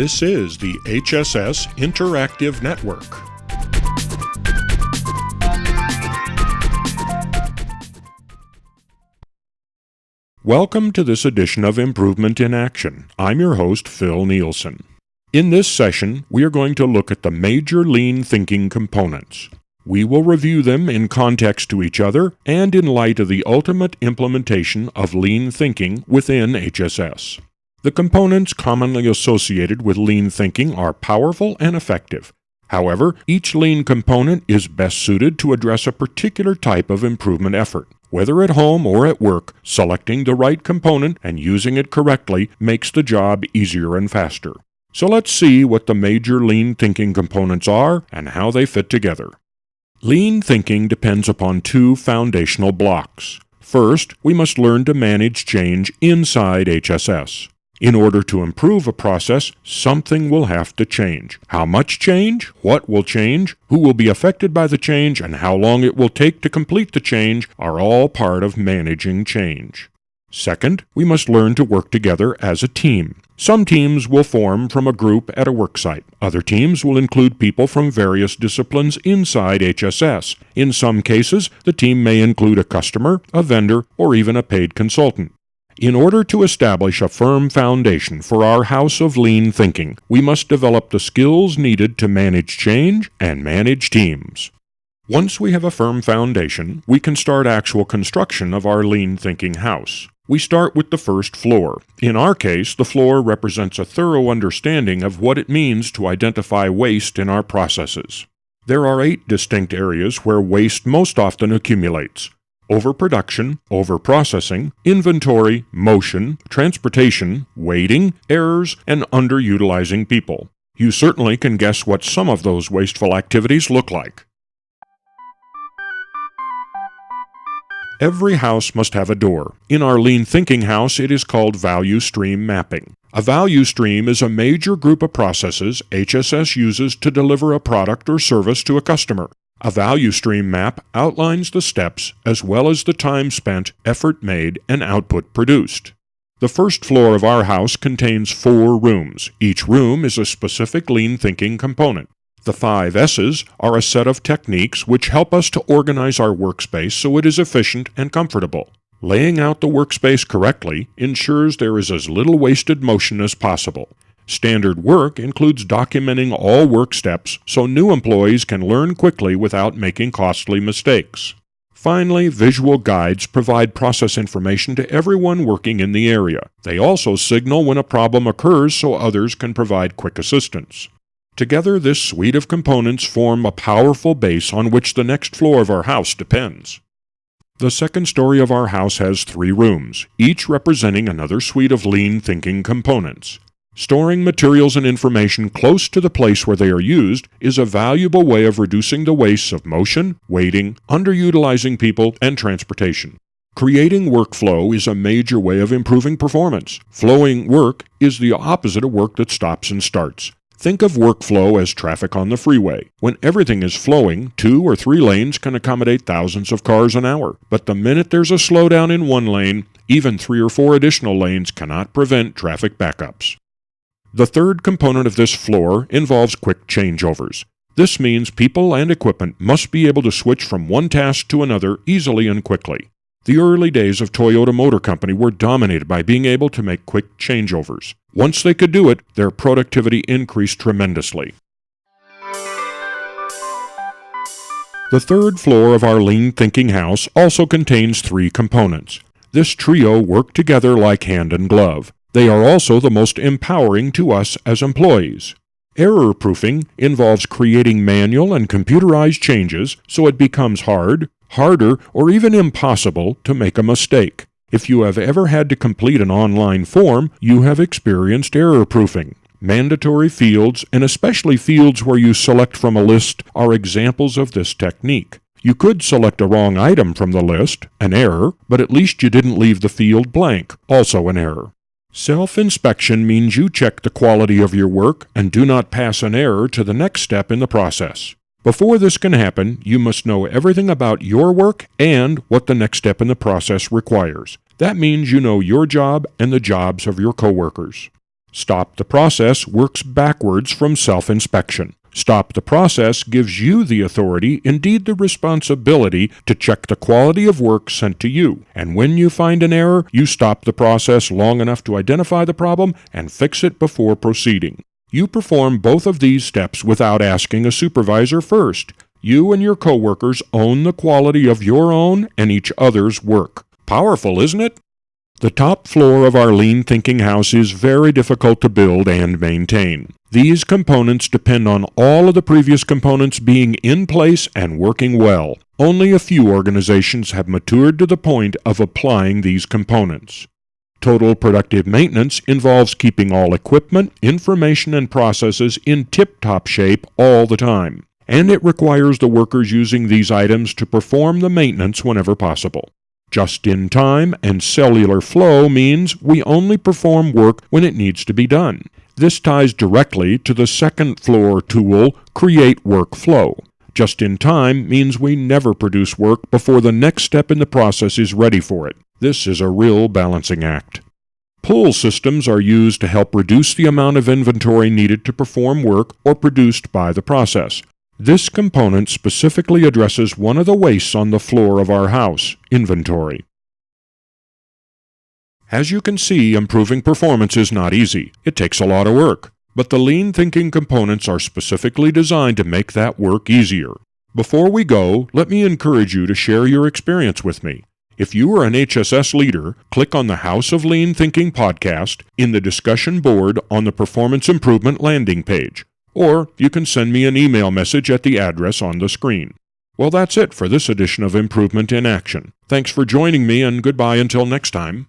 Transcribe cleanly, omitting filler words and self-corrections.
This is the HSS Interactive Network. Welcome to this edition of Improvement in Action. I'm your host, Phil Nielsen. In this session, we are going to look at the major lean thinking components. We will review them in context to each other and in light of the ultimate implementation of lean thinking within HSS. The components commonly associated with lean thinking are powerful and effective. However, each lean component is best suited to address a particular type of improvement effort. Whether at home or at work, selecting the right component and using it correctly makes the job easier and faster. So let's see what the major lean thinking components are and how they fit together. Lean thinking depends upon two foundational blocks. First, we must learn to manage change inside HSS. In order to improve a process, something will have to change. How much change? What will change? Who will be affected by the change? And how long it will take to complete the change are all part of managing change. Second, we must learn to work together as a team. Some teams will form from a group at a worksite. Other teams will include people from various disciplines inside HSS. In some cases, the team may include a customer, a vendor, or even a paid consultant. In order to establish a firm foundation for our house of lean thinking, we must develop the skills needed to manage change and manage teams. Once we have a firm foundation, we can start actual construction of our lean thinking house. We start with the first floor. In our case, the floor represents a thorough understanding of what it means to identify waste in our processes. There are 8 distinct areas where waste most often accumulates: overproduction, overprocessing, inventory, motion, transportation, waiting, errors, and underutilizing people. You certainly can guess what some of those wasteful activities look like. Every house must have a door. In our lean thinking house, it is called value stream mapping. A value stream is a major group of processes HSS uses to deliver a product or service to a customer. A value stream map outlines the steps as well as the time spent, effort made, and output produced. The first floor of our house contains 4 rooms. Each room is a specific lean thinking component. The 5 S's are a set of techniques which help us to organize our workspace so it is efficient and comfortable. Laying out the workspace correctly ensures there is as little wasted motion as possible. Standard work includes documenting all work steps so new employees can learn quickly without making costly mistakes. Finally, visual guides provide process information to everyone working in the area. They also signal when a problem occurs so others can provide quick assistance. Together, this suite of components form a powerful base on which the next floor of our house depends. The second story of our house has 3 rooms, each representing another suite of lean thinking components. Storing materials and information close to the place where they are used is a valuable way of reducing the wastes of motion, waiting, underutilizing people, and transportation. Creating workflow is a major way of improving performance. Flowing work is the opposite of work that stops and starts. Think of workflow as traffic on the freeway. When everything is flowing, 2 or 3 lanes can accommodate thousands of cars an hour. But the minute there's a slowdown in one lane, even 3 or 4 additional lanes cannot prevent traffic backups. The third component of this floor involves quick changeovers. This means people and equipment must be able to switch from one task to another easily and quickly. The early days of Toyota Motor Company were dominated by being able to make quick changeovers. Once they could do it, their productivity increased tremendously. The third floor of our lean thinking house also contains 3 components. This trio work together like hand and glove. They are also the most empowering to us as employees. Error proofing involves creating manual and computerized changes so it becomes harder, or even impossible to make a mistake. If you have ever had to complete an online form, you have experienced error proofing. Mandatory fields, and especially fields where you select from a list, are examples of this technique. You could select a wrong item from the list, an error, but at least you didn't leave the field blank, also an error. Self-inspection means you check the quality of your work and do not pass an error to the next step in the process. Before this can happen, you must know everything about your work and what the next step in the process requires. That means you know your job and the jobs of your coworkers. Stop the process works backwards from self-inspection. Stop the process gives you the authority, indeed the responsibility, to check the quality of work sent to you. And when you find an error, you stop the process long enough to identify the problem and fix it before proceeding. You perform both of these steps without asking a supervisor first. You and your coworkers own the quality of your own and each other's work. Powerful, isn't it? The top floor of our lean thinking house is very difficult to build and maintain. These components depend on all of the previous components being in place and working well. Only a few organizations have matured to the point of applying these components. Total productive maintenance involves keeping all equipment, information, and processes in tip-top shape all the time, and it requires the workers using these items to perform the maintenance whenever possible. Just-in-time and cellular flow means we only perform work when it needs to be done. This ties directly to the second floor tool, Create Workflow. Just-in-time means we never produce work before the next step in the process is ready for it. This is a real balancing act. Pull systems are used to help reduce the amount of inventory needed to perform work or produced by the process. This component specifically addresses one of the wastes on the floor of our house, inventory. As you can see, improving performance is not easy. It takes a lot of work. But the lean thinking components are specifically designed to make that work easier. Before we go, let me encourage you to share your experience with me. If you are an HSS leader, click on the House of Lean Thinking podcast in the discussion board on the Performance Improvement landing page. Or you can send me an email message at the address on the screen. Well, that's it for this edition of Improvement in Action. Thanks for joining me, and goodbye until next time.